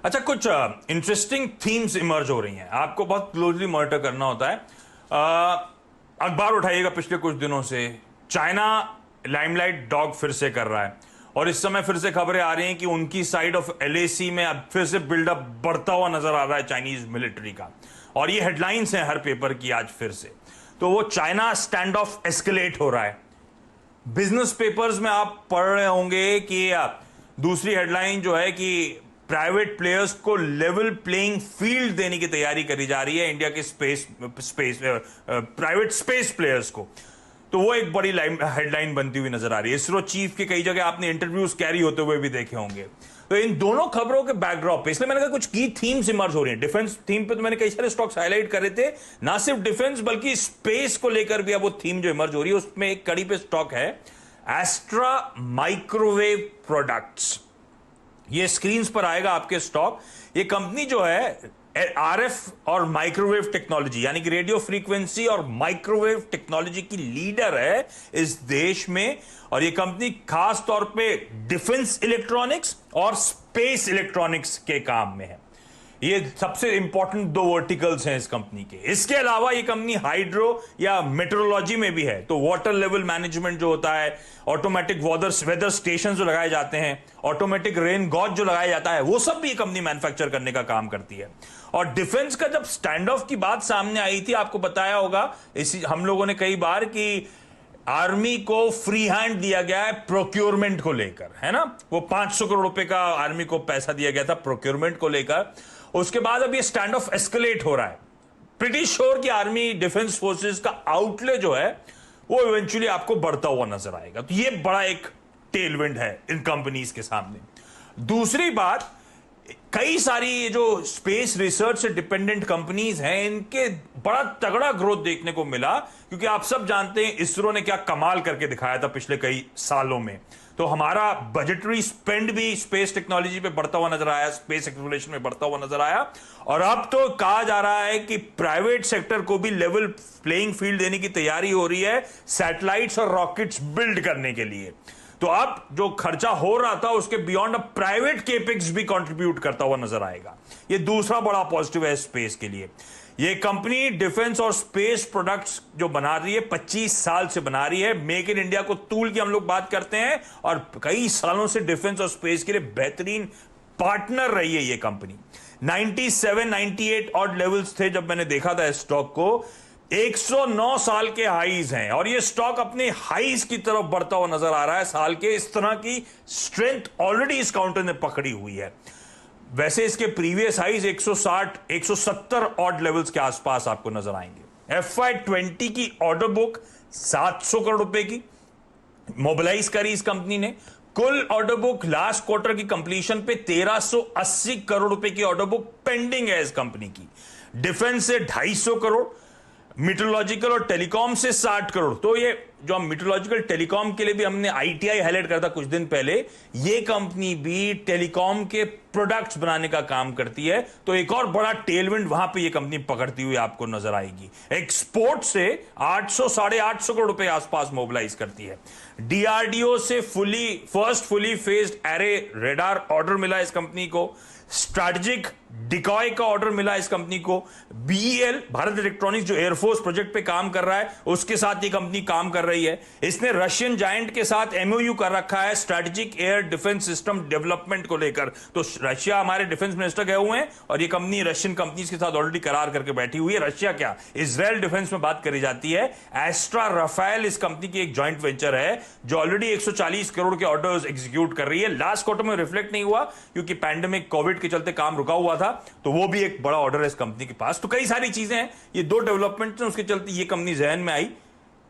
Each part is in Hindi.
अच्छा, कुछ इंटरेस्टिंग थीम्स इमर्ज हो रही हैं, आपको बहुत क्लोजली मॉनिटर करना होता है। अखबार उठाइएगा पिछले कुछ दिनों से, चाइना लाइमलाइट डॉग फिर से कर रहा है, और इस समय फिर से खबरें आ रही हैं कि उनकी साइड ऑफ एलएसी में अब फिर से बिल्डअप बढ़ता हुआ नजर आ रहा है चाइनीज मिलिट्री का। और ये हेडलाइंस हैं हर पेपर की आज फिर से। तो वो चाइना स्टैंड ऑफ एस्केलेट हो रहा है। बिजनेस पेपर्स में आप पढ़ रहे होंगे कि दूसरी हेडलाइन जो है कि प्राइवेट प्लेयर्स को लेवल प्लेइंग फील्ड देने की तैयारी करी जा रही है इंडिया के स्पेस प्राइवेट स्पेस प्लेयर्स को। तो वो एक बड़ी हेडलाइन बनती हुई नजर आ रही है। इसरो चीफ के कई जगह आपने इंटरव्यूज कैरी होते हुए भी देखे होंगे। तो इन दोनों खबरों के बैकड्रॉप पे इसलिए मैंने कहा कुछ की थीम्स इमर्ज हो रही हैं। डिफेंस थीम पे तो मैंने कई सारे स्टॉक्स हाईलाइट करे थे, ना सिर्फ डिफेंस बल्कि स्पेस को लेकर भी अब वो थीम जो इमर्ज हो रही है, उसमें एक कड़ी पे स्टॉक है एस्ट्रा माइक्रोवेव प्रोडक्ट्स। ये स्क्रीन्स पर आएगा आपके स्टॉक। ये कंपनी जो है आरएफ और माइक्रोवेव टेक्नोलॉजी यानी कि रेडियो फ्रीक्वेंसी और माइक्रोवेव टेक्नोलॉजी की लीडर है इस देश में। और ये कंपनी खास तौर पे डिफेंस इलेक्ट्रॉनिक्स और स्पेस इलेक्ट्रॉनिक्स के काम में है। ये सबसे इंपॉर्टेंट दो वर्टिकल्स हैं इस कंपनी के। इसके अलावा ये कंपनी हाइड्रो या मेट्रोलॉजी में भी है। तो वाटर लेवल मैनेजमेंट जो होता है, ऑटोमेटिक वेदर स्टेशन जो लगाए जाते हैं, ऑटोमेटिक रेन गॉज जो लगाया जाता है, वो सब भी ये कंपनी मैन्युफैक्चर करने का काम करती है। और डिफेंस का जब स्टैंड ऑफ की बात सामने आई थी, आपको बताया होगा इसी हम लोगों ने कई बार कि आर्मी को फ्री हैंड दिया गया है प्रोक्योरमेंट को लेकर, है ना। वो 500 करोड़ रुपए का आर्मी को पैसा दिया गया था प्रोक्योरमेंट को लेकर। उसके बाद अब ये स्टैंड ऑफ एस्केलेट हो रहा है। प्रिटी श्योर कि आर्मी डिफेंस फोर्सेस का आउटले जो है वो इवेंचुअली आपको बढ़ता हुआ नजर आएगा। तो ये बड़ा एक टेलविंड है इन कंपनीज के सामने। दूसरी बात, कई सारी ये जो स्पेस रिसर्च से डिपेंडेंट कंपनीज हैं, इनके बड़ा तगड़ा ग्रोथ देखने को मिला, क्योंकि आप सब जानते हैं इसरो ने क्या कमाल करके दिखाया था पिछले कई सालों में। तो हमारा बजटरी स्पेंड भी स्पेस टेक्नोलॉजी पे बढ़ता हुआ नजर आया, स्पेस एक्सप्लोरेशन में बढ़ता हुआ नजर आया। और अब तो कहा जा रहा है कि प्राइवेट सेक्टर को भी लेवल प्लेइंग फील्ड देने की तैयारी हो रही है सैटेलाइट्स और रॉकेट्स बिल्ड करने के लिए। तो अब जो खर्चा हो रहा था उसके बियॉन्ड अब प्राइवेट केपेक्स भी कंट्रीब्यूट करता हुआ नजर आएगा। ये दूसरा बड़ा पॉजिटिव है स्पेस के लिए। ये कंपनी डिफेंस और स्पेस प्रोडक्ट्स जो बना रही है 25 साल से बना रही है। मेक इन इंडिया को टूल की हम लोग बात करते हैं, और कई सालों से डिफेंस और स्पेस के लिए बेहतरीन पार्टनर रही है ये कंपनी। 97 98 ऑड लेवल्स थे जब मैंने देखा था इस स्टॉक को। 109 साल के हाईज हैं, और ये स्टॉक अपने हाईज की तरफ बढ़ता हुआ नजर आ रहा है साल के। इस तरह की स्ट्रेंथ ऑलरेडी इस काउंटर ने पकड़ी हुई है। वैसे इसके प्रीवियस हाईज 160 170 ऑड लेवल्स के आसपास आपको नजर आएंगे। FY20 की ऑर्डर बुक 700 करोड़ रुपए की मोबिलाइज करी इस कंपनी ने। कुल ऑर्डर बुक लास्ट क्वार्टर की कंप्लीशन पे 1380 करोड़ रुपए की ऑर्डर बुक पेंडिंग है इस कंपनी की। डिफेंस से 250 करोड़, मीटरोलॉजिकल और टेलीकॉम से 60 करोड़। तो ये जो हम मीटरोलॉजिकल टेलीकॉम के लिए भी हमने ITI हाईलाइट करता कुछ दिन पहले, ये कंपनी भी टेलीकॉम के प्रोडक्ट्स बनाने का काम करती है। तो एक और बड़ा टेलविंड वहां पे ये कंपनी पकड़ती हुई आपको नजर आएगी। एक्सपोर्ट से 800 850 करोड़ रुपए आसपास मोबिलाइज करती है। DRDO से first fully phased array radar order मिला इस कंपनी को। स्ट्रैटेजिक डिकॉय का ऑर्डर मिला इस कंपनी को। BEL भारत इलेक्ट्रॉनिक्स जो एयरफोर्स प्रोजेक्ट पे काम कर रहा है, उसके साथ ये कंपनी काम कर रही है। इसने रशियन जायंट के साथ MOU कर रखा है strategic air defence system development को लेकर। तो रशिया हमारे डिफेंस मिनिस्टर गए हुए हैं, और ये कंपनी रशियन कंपनीज के साथ ऑलरेडी करार करके बैठी हुई है। रशिया क्या, इजराइल डिफेंस में बात करी जाती है। एस्ट्रा राफेल इस कंपनी की एक जॉइंट वेंचर है जो ऑलरेडी 140 करोड़ के ऑर्डर्स एग्जीक्यूट कर रही है। लास्ट क्वार्टर में रिफ्लेक्ट नहीं हुआ क्योंकि पैंडेमिक कोविड के चलते काम रुका हुआ था, तो वो भी एक बड़ा ऑर्डर है इस कंपनी के पास। तो कई सारी चीजें हैं, ये दो डेवलपमेंट हैं, उसके चलते ये कंपनी जहन में आई।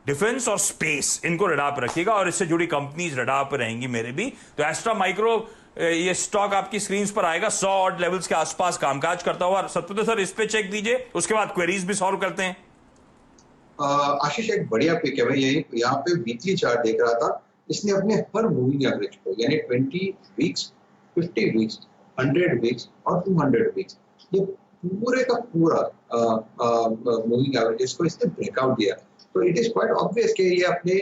डिफेंस और स्पेस, इनको रडार पर रखिएगा, और इससे जुड़ी कंपनीज रडार पर रहेंगी मेरे भी। तो एस्ट्रा माइक्रो, ये स्टॉक आपकी स्क्रीन पर आएगा 100 ऑड लेवल्स के आसपास कामकाज करता हुआ। सत्यदेव सर इस पे चेक दीजिए, उसके बाद क्वेरीज भी सॉल्व करते हैं। आशीष, एक बढ़िया पिक है। मैं यही यहाँ पे वीकली चार्ट देख रहा था। इसने अपने हर मूविंग एवरेज को, यानी 20 वीक्स, 50 वीक्स, 100 वीक्स और 200 वीक्स, ये पूरे का पूरा मूविंग एवरेजेस को इसने ब्रेकआउट दिया। तो इट इज क्वाइट ऑब्वियस कि ये अपने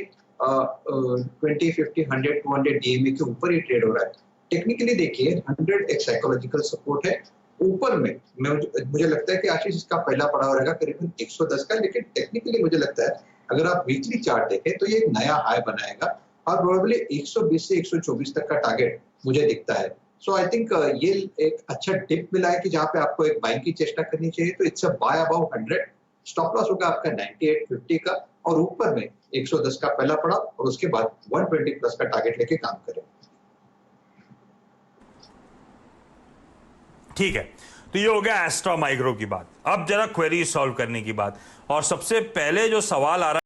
20, 50, 100, 200 DMA के ऊपर ही ट्रेड हो रहा है। टेक्निकली देखिए 100 एक साइकोलॉजिकल सपोर्ट है। ऊपर में मुझे लगता है कि आशीष इसका पहला पड़ाव रहेगा करीबन 110 का, लेकिन टेक्निकली मुझे लगता है अगर आप वीकली चार्ट देखें तो ये एक नया हाई बनाएगा और प्रोबेबली 120 से 124 तक का टारगेट मुझे दिखता है। सो आई थिंक ये एक अच्छा टिप मिला है कि जहां पे आपको एक बाइंग की चेष्टा करनी चाहिए, तो it's a buy above 100। Stop loss होगा आपका 98.50 का और ऊपर में 110 का पहला पड़ाव और उसके बाद 120 प्लस का टारगेट लेके काम करें। ठीक है, तो ये हो गया एस्ट्रा माइक्रो की बात। अब जरा क्वेरी सॉल्व करने की बात, और सबसे पहले जो सवाल आ रहा